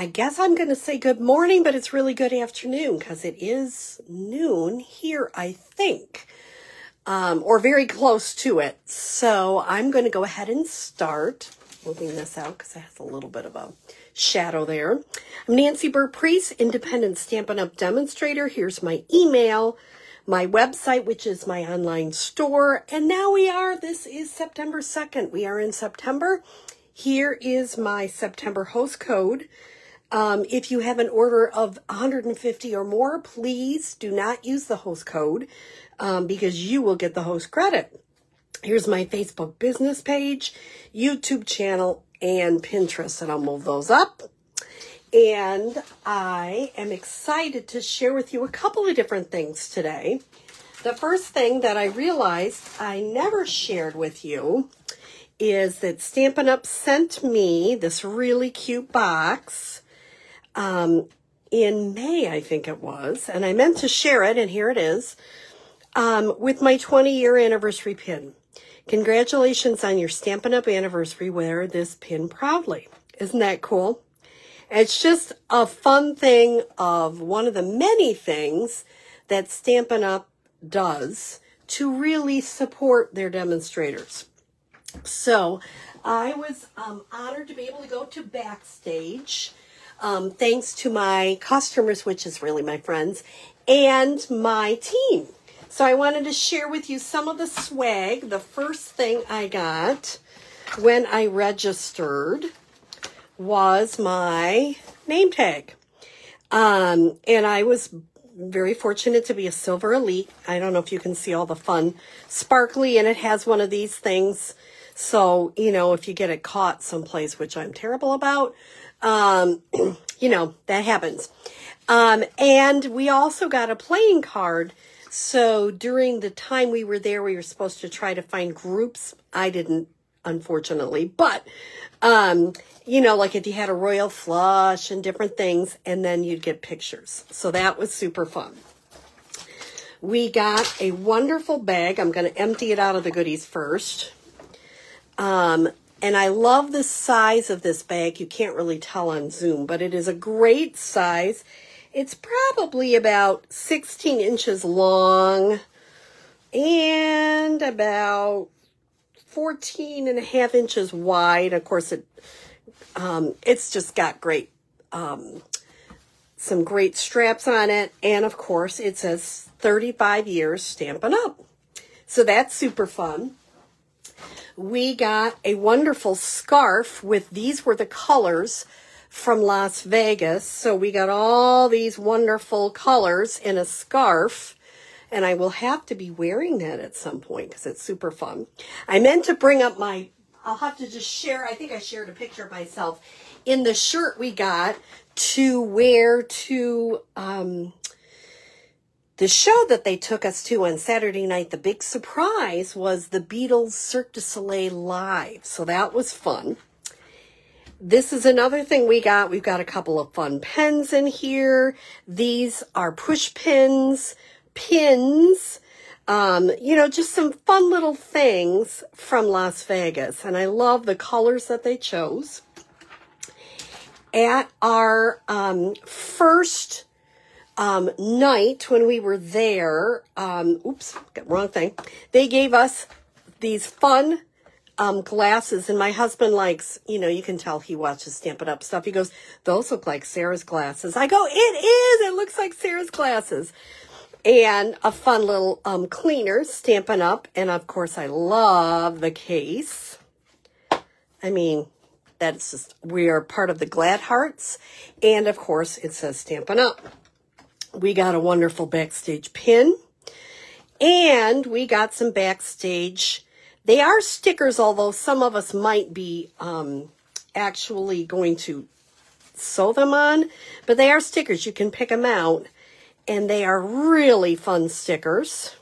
I guess I'm going to say good morning, but it's really good afternoon because it is noon here, I think, or very close to it. So I'm going to go ahead and start moving this out because it has a little bit of a shadow there. I'm Nancy Burt-Preece, independent Stampin' Up! Demonstrator. Here's my email, my website, which is my online store. And now this is September 2nd. We are in September. Here is my September host code. If you have an order of 150 or more, please do not use the host code because you will get the host credit. Here's my Facebook business page, YouTube channel, and Pinterest, and I'll move those up. And I am excited to share with you a couple of different things today. The first thing that I realized I never shared with you is that Stampin' Up! Sent me this really cute box in May, I think it was, and I meant to share it, and here it is, with my 20-year anniversary pin. Congratulations on your Stampin' Up! Anniversary. Wear this pin proudly. Isn't that cool? It's just a fun thing of one of the many things that Stampin' Up! Does to really support their demonstrators. So I was honored to be able to go to Backstage, thanks to my customers, which is really my friends, and my team. So I wanted to share with you some of the swag. The first thing I got when I registered was my name tag. And I was very fortunate to be a Silver Elite. I don't know if you can see all the fun sparkly, and it has one of these things. So, you know, if you get it caught someplace, which I'm terrible about, you know, that happens. And we also got a playing card. So during the time we were there, we were supposed to try to find groups. I didn't, unfortunately, but, you know, like if you had a royal flush and different things, and then you'd get pictures. So that was super fun. We got a wonderful bag. I'm going to empty it out of the goodies first. And I love the size of this bag. You can't really tell on Zoom, but it is a great size. It's probably about 16 inches long and about 14 and a half inches wide. Of course, it's just got great, some great straps on it. And of course, it says 35 years Stampin' Up! So that's super fun. We got a wonderful scarf with, these were the colors from Las Vegas. So we got all these wonderful colors in a scarf. And I will have to be wearing that at some point because it's super fun. I meant to bring up I'll have to just share, I think I shared a picture of myself in the shirt we got to wear to the show that they took us to on Saturday night. The big surprise was the Beatles Cirque du Soleil live. So that was fun. This is another thing we got. We've got a couple of fun pens in here. These are push pins, you know, just some fun little things from Las Vegas. And I love the colors that they chose. At our first night when we were there, oops, got wrong thing. They gave us these fun glasses, and my husband likes, you know, you can tell he watches Stampin' Up! Stuff. He goes, those look like Sarah's glasses. I go, it looks like Sarah's glasses. And a fun little cleaner, Stampin' Up! And of course, I love the case. I mean, that's just, we are part of the Glad Hearts. And of course, it says Stampin' Up! We got a wonderful Backstage pin. And we got some Backstage. They are stickers, although some of us might be actually going to sew them on. But they are stickers. You can pick them out. And they are really fun stickers.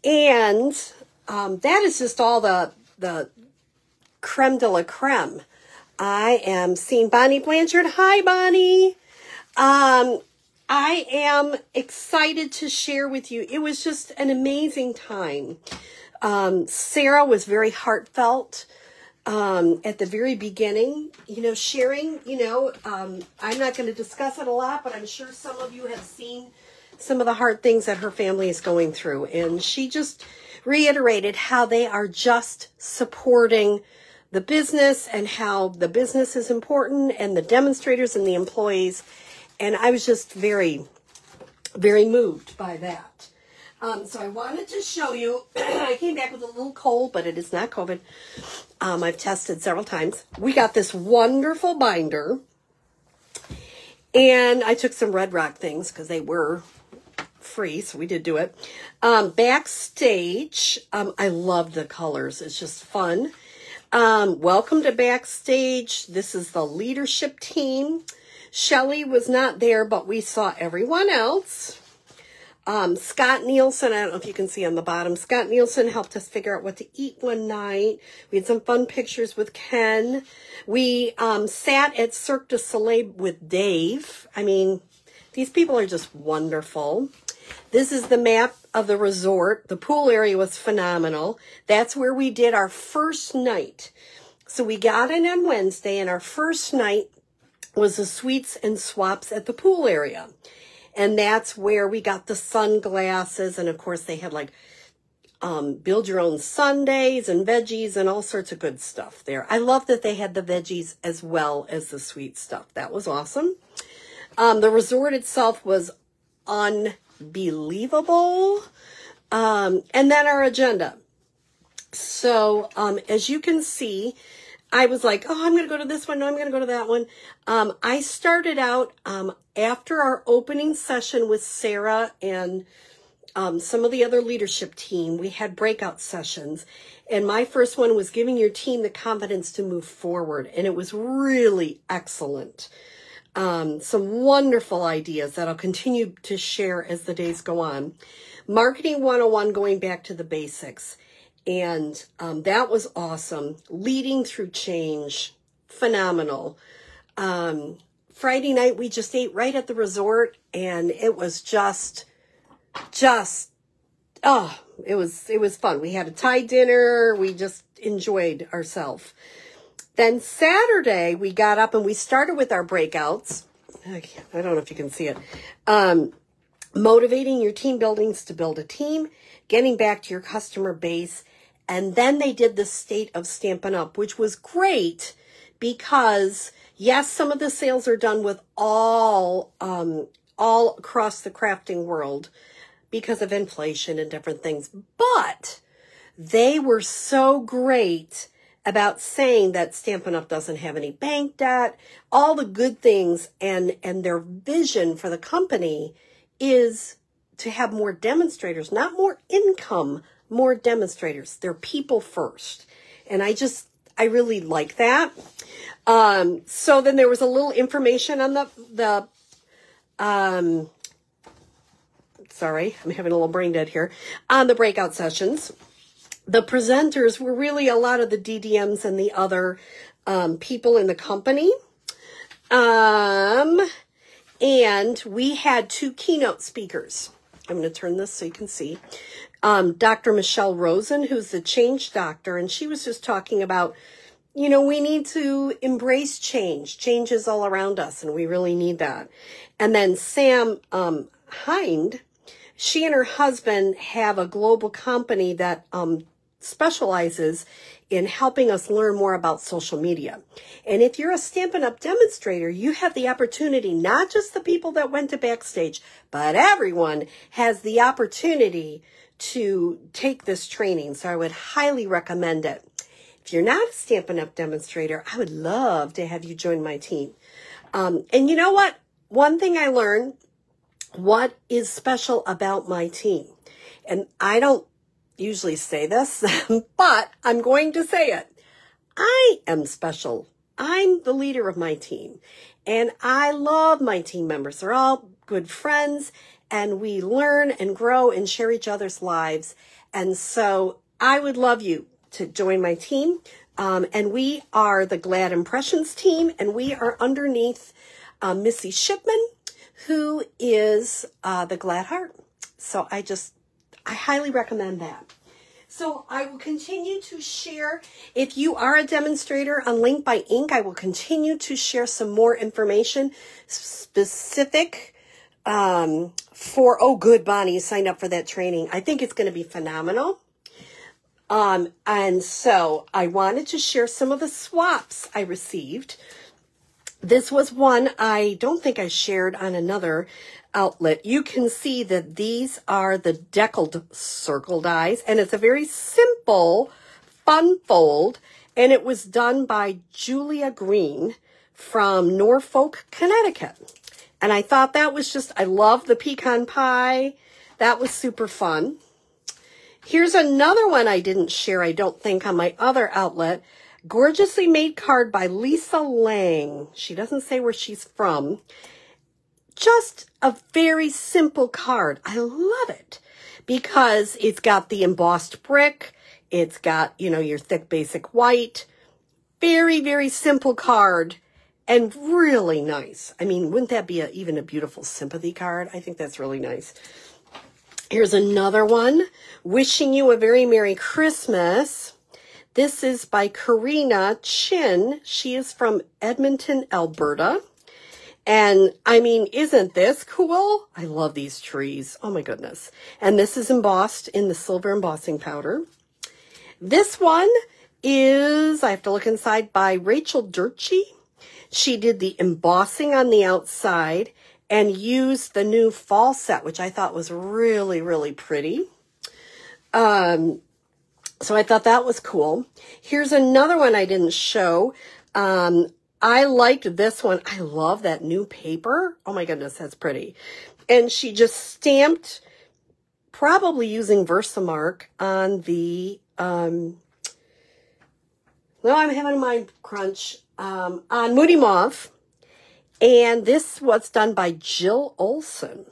And that is just all the creme de la creme. I am seeing Bonnie Blanchard. Hi, Bonnie. I am excited to share with you. It was just an amazing time. Sarah was very heartfelt. at the very beginning, you know, sharing, you know, I'm not going to discuss it a lot, but I'm sure some of you have seen some of the hard things that her family is going through. And she just reiterated how they are just supporting the business and how the business is important and the demonstrators and the employees. And I was just very, very moved by that. So I wanted to show you, I came back with a little cold, but it is not COVID. I've tested several times. We got this wonderful binder, and I took some Red Rock things because they were free, so we did do it. Backstage, I love the colors. It's just fun. Welcome to Backstage. This is the leadership team. Shelly was not there, but we saw everyone else. Scott Nielsen, I don't know if you can see on the bottom, Scott Nielsen helped us figure out what to eat one night. We had some fun pictures with Ken. We sat at Cirque du Soleil with Dave. I mean, these people are just wonderful. This is the map of the resort. The pool area was phenomenal. That's where we did our first night. So we got in on Wednesday, and our first night was the sweets and swaps at the pool area. And that's where we got the sunglasses. And of course they had like build your own sundaes and veggies and all sorts of good stuff there. I love that they had the veggies as well as the sweet stuff. That was awesome. The resort itself was unbelievable. And then our agenda. So as you can see, I was like, oh, I'm going to go to this one. No, I'm going to go to that one. I started out after our opening session with Sarah and some of the other leadership team. We had breakout sessions. And my first one was giving your team the confidence to move forward. And it was really excellent. Some wonderful ideas that I'll continue to share as the days go on. Marketing 101, going back to the basics. And that was awesome. Leading through change, phenomenal. Friday night, we just ate right at the resort, and it was it was fun. We had a Thai dinner. We just enjoyed ourselves. Then Saturday, we got up and we started with our breakouts. I don't know if you can see it. Motivating your team buildings to build a team, getting back to your customer base. And then they did the state of Stampin' Up, which was great because, yes, some of the sales are done with all across the crafting world because of inflation and different things. But they were so great about saying that Stampin' Up doesn't have any bank debt, all the good things, and their vision for the company is to have more demonstrators, not more income, more demonstrators. They're people first. And I really like that. So then there was a little information on sorry, I'm having a little brain dead here, on the breakout sessions. The presenters were really a lot of the DDMs and the other people in the company. And we had 2 keynote speakers. I'm going to turn this so you can see. Dr. Michelle Rosen, who's the change doctor, and she was just talking about, you know, we need to embrace change. Change is all around us, and we really need that. And then Sam Hind, she and her husband have a global company that specializes in helping us learn more about social media. And if you're a Stampin' Up demonstrator, you have the opportunity, not just the people that went to Backstage, but everyone has the opportunity to take this training. So I would highly recommend it. If you're not a Stampin' Up demonstrator, I would love to have you join my team. And you know what? One thing I learned, what is special about my team? And I don't usually say this, but I'm going to say it. I am special. I'm the leader of my team, and I love my team members. They're all good friends, and we learn and grow and share each other's lives. And so I would love you to join my team. And we are the Glad Impressions team, and we are underneath Missy Shipman, who is the Glad Heart. So I highly recommend that. So I will continue to share. If you are a demonstrator on Link by Ink, I will continue to share some more information specific for, oh, good, Bonnie, you signed up for that training. I think it's going to be phenomenal. And so I wanted to share some of the swaps I received. This was one I don't think I shared on another outlet. You can see that these are the deckled circle dies, and it's a very simple fun fold, and it was done by Julia Green from Norfolk, Connecticut. And I thought that was just, I love the pecan pie. That was super fun. Here's another one I didn't share, I don't think, on my other outlet. Gorgeously made card by Lisa Lang. She doesn't say where she's from. Just a very simple card. I love it because it's got the embossed brick. It's got, you know, your thick basic white. Very, very simple card and really nice. I mean, wouldn't that be even a beautiful sympathy card? I think that's really nice. Here's another one. Wishing you a very Merry Christmas. This is by Karina Chin. She is from Edmonton, Alberta. And I mean, isn't this cool? I love these trees. Oh my goodness. And this is embossed in the silver embossing powder. This one is, I have to look inside, by Rachel Durchie. She did the embossing on the outside and used the new fall set, which I thought was really, really pretty. So I thought that was cool. Here's another one I didn't show. I liked this one. I love that new paper. Oh my goodness, that's pretty. And she just stamped, probably using Versamark on the, no, I'm having a mind crunch, on Moody Mauve. And this was done by Jill Olson,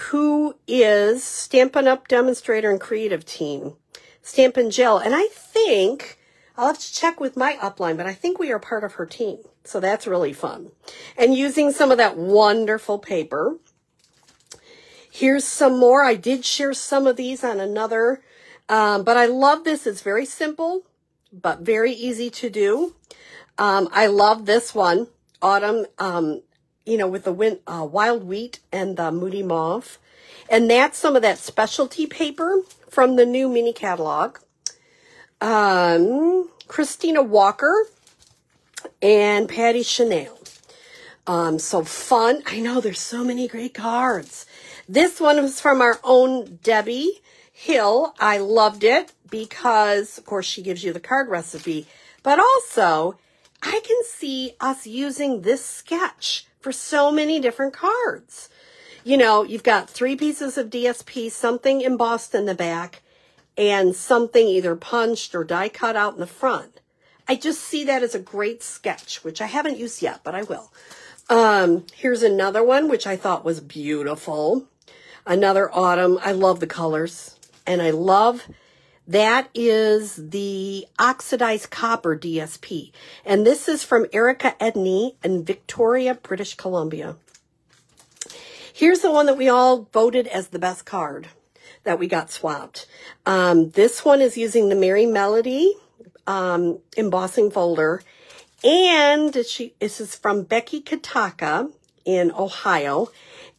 who is Stampin' Up! Demonstrator and Creative Team. Stampin' Jill. And I think, I'll have to check with my upline, but I think we are part of her team. So that's really fun. And using some of that wonderful paper. Here's some more. I did share some of these on another, but I love this. It's very simple, but very easy to do. I love this one. Autumn, you know, with the wild wheat and the Moody Mauve. And that's some of that specialty paper from the new mini catalog. Christina Walker and Patty Chanel. So fun. I know there's so many great cards. This one was from our own Debbie Hill. I loved it because, of course, she gives you the card recipe, but also I can see us using this sketch for so many different cards. You know, you've got 3 pieces of DSP, something embossed in the back, and something either punched or die cut out in the front. I just see that as a great sketch, which I haven't used yet, but I will. Here's another one, which I thought was beautiful. Another autumn. I love the colors, and I love that is the oxidized copper DSP. And this is from Erica Edney in Victoria, British Columbia. Here's the one that we all voted as the best card that we got swapped. This one is using the Merry Melody embossing folder. And this is from Becky Kataka in Ohio.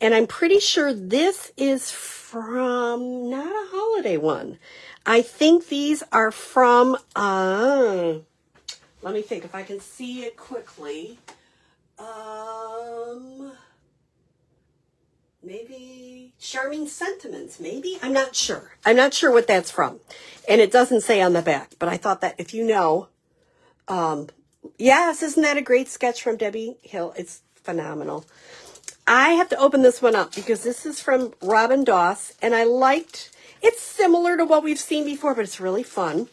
And I'm pretty sure this is from, not a holiday one. I think these are from, let me think if I can see it quickly. Maybe Charming Sentiments, maybe? I'm not sure. I'm not sure what that's from. And it doesn't say on the back, but I thought that if you know, yes, isn't that a great sketch from Debbie Hill? It's phenomenal. I have to open this one up because this is from Robin Doss, and I liked, it's similar to what we've seen before, but it's really fun.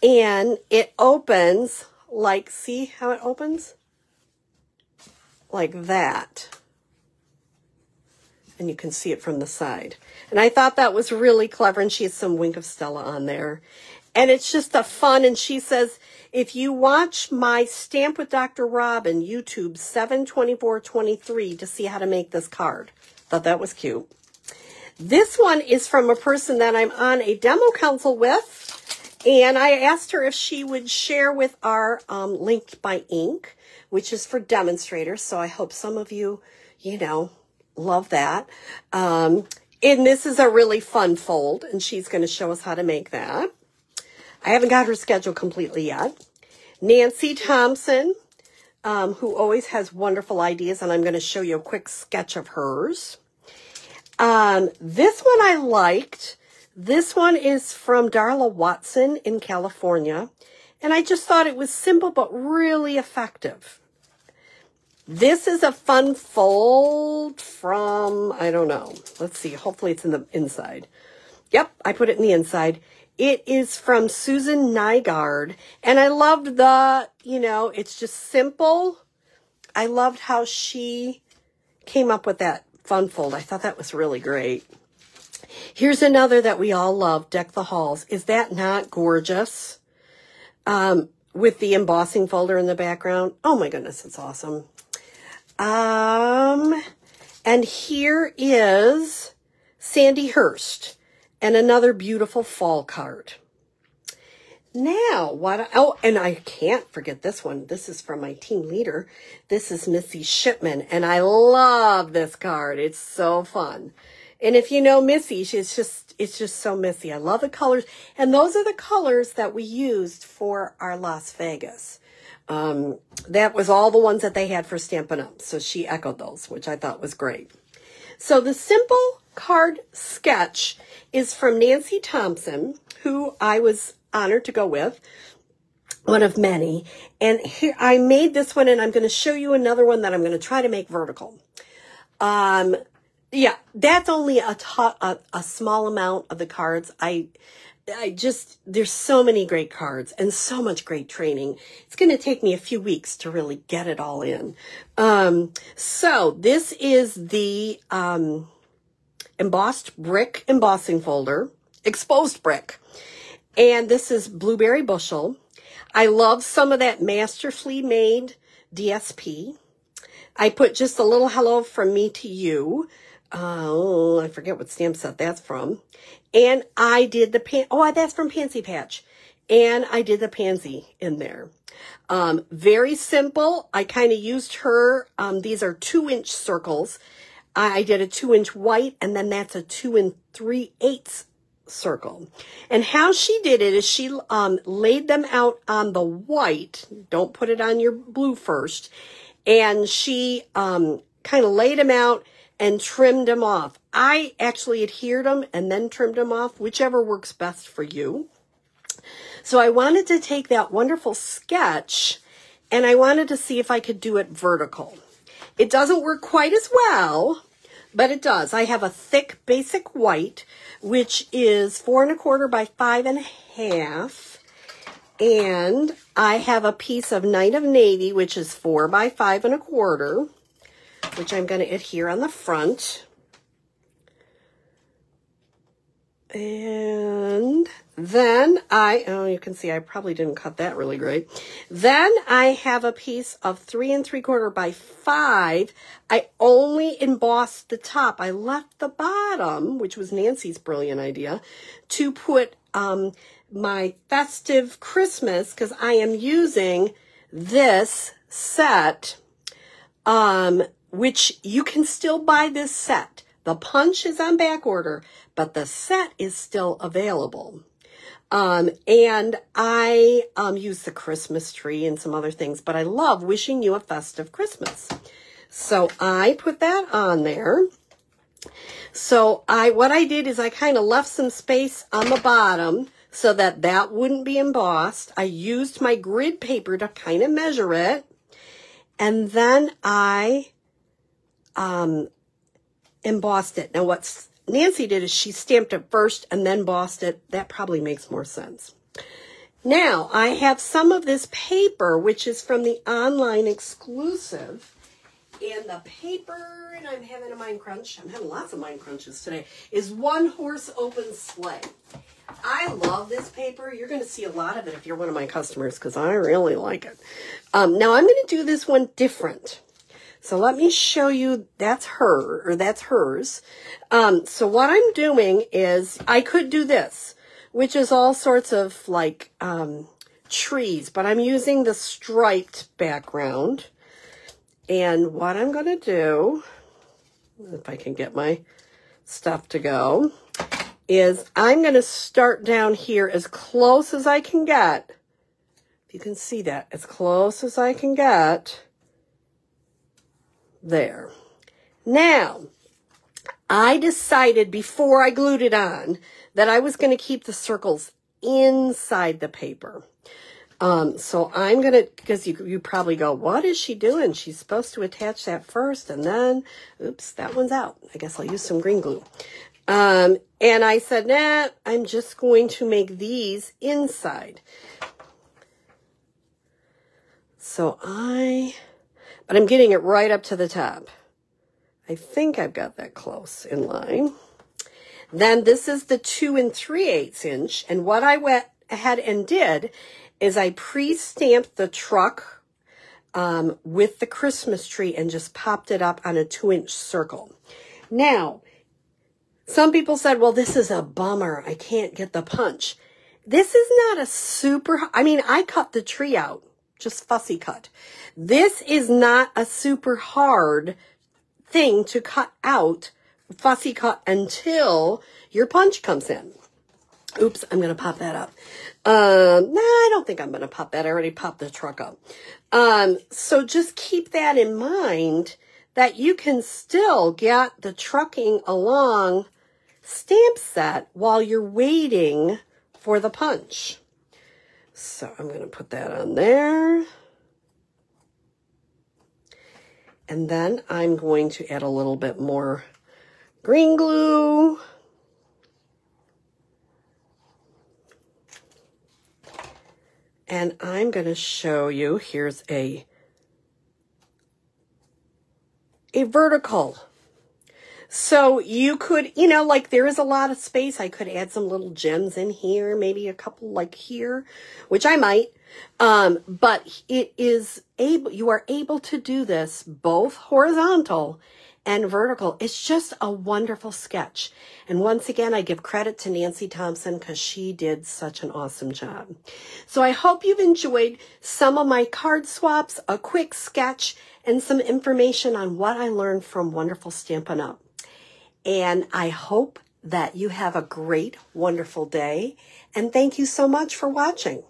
And it opens like, see how it opens? Like that. And you can see it from the side. And I thought that was really clever, and she has some Wink of Stella on there. And it's just a fun, and she says, if you watch my Stamp with Dr. Robin YouTube 7/24/23 to see how to make this card. Thought that was cute. This one is from a person that I'm on a demo consult with, and I asked her if she would share with our Linked by Ink, which is for demonstrators. So I hope some of you, you know, love that. And this is a really fun fold, and she's going to show us how to make that. I haven't got her schedule completely yet. Nancy Thompson, who always has wonderful ideas, and I'm going to show you a quick sketch of hers. This one I liked. This one is from Darla Watson in California, and I just thought it was simple but really effective. This is a fun fold from, I don't know. Let's see. Hopefully it's in the inside. Yep, I put it in the inside. It is from Susan Nygaard, and I loved the, you know, it's just simple. I loved how she came up with that fun fold. I thought that was really great. Here's another that we all love, Deck the Halls. Is that not gorgeous? With the embossing folder in the background. Oh my goodness, it's awesome. And here is Sandy Hurst and another beautiful fall card. Now, and I can't forget this one. This is from my team leader. This is Missy Shipman, and I love this card. It's so fun. And if you know Missy, it's just so Missy. I love the colors, and those are the colors that we used for our Las Vegas. That was all the ones that they had for Stampin' Up. So she echoed those, which I thought was great. So the simple card sketch is from Nancy Thompson, who I was honored to go with, one of many. And here I made this one, and I'm going to show you another one that I'm going to try to make vertical. Yeah, that's only a small amount of the cards. There's so many great cards and so much great training. It's going to take me a few weeks to really get it all in. So this is the embossed brick embossing folder, exposed brick. And this is Blueberry Bushel. I love some of that masterfully made DSP. I put just a little hello from me to you. Oh, I forget what stamp set that's from. And I did the that's from Pansy Patch. And I did the pansy in there. Very simple. I kind of used her. These are 2-inch circles. I did a 2-inch white, and then that's a 2 3/8 circle. And how she did it is she laid them out on the white. Don't put it on your blue first. And she kind of laid them out and trimmed them off. I actually adhered them and then trimmed them off, whichever works best for you. So I wanted to take that wonderful sketch, and I wanted to see if I could do it vertical. It doesn't work quite as well, but it does. I have a thick basic white, which is 4 1/4 by 5 1/2. And I have a piece of Night of Navy, which is 4 by 5 1/4, which I'm going to adhere on the front. And then you can see I probably didn't cut that really great. Then I have a piece of 3 3/4 by 5. I only embossed the top. I left the bottom, which was Nancy's brilliant idea, to put my festive Christmas, because I am using this set, which you can still buy this set. The punch is on back order, but the set is still available. And I use the Christmas tree and some other things, but I love wishing you a festive Christmas. So I put that on there. So what I did is I kind of left some space on the bottom so that that wouldn't be embossed. I used my grid paper to kind of measure it. And then I embossed it. Now what Nancy did is she stamped it first and then embossed it. That probably makes more sense. Now I have some of this paper, which is from the online exclusive. And the paper, and I'm having a mind crunch. I'm having lots of mind crunches today, is One Horse Open Sleigh. I love this paper. You're going to see a lot of it if you're one of my customers, because I really like it. Now I'm going to do this one different. So let me show you, that's her, or that's hers. So what I'm doing is, I could do this, which is all sorts of like trees, but I'm using the striped background. And what I'm going to do, if I can get my stuff to go, is I'm going to start down here as close as I can get. If you can see that, as close as I can get. There. Now, I decided before I glued it on that I was going to keep the circles inside the paper. So I'm going to, because you probably go, what is she doing? She's supposed to attach that first and then, oops, that one's out. I guess I'll use some green glue. And I said, nah, I'm just going to make these inside. But I'm getting it right up to the top. I think I've got that close in line. Then this is the 2 3/8 inch. And what I went ahead and did is I pre-stamped the truck with the Christmas tree and just popped it up on a 2-inch circle. Now, some people said, well, this is a bummer. I can't get the punch. This is not a super, I mean, I cut the tree out, just fussy cut. This is not a super hard thing to cut out, fussy cut, until your punch comes in. Oops, I'm going to pop that up. No, I don't think I'm going to pop that. I already popped the truck up. So just keep that in mind, that you can still get the trucking along stamp set while you're waiting for the punch. So I'm going to put that on there. And then I'm going to add a little bit more green glue. And I'm going to show you, here's a vertical. So you could, you know, like there is a lot of space. I could add some little gems in here, maybe a couple like here, which I might. But it is able, you are able to do this both horizontal and vertical. It's just a wonderful sketch. And once again, I give credit to Nancy Thompson because she did such an awesome job. So I hope you've enjoyed some of my card swaps, a quick sketch, and some information on what I learned from Wonderful Stampin' Up. And I hope that you have a great, wonderful day. And thank you so much for watching.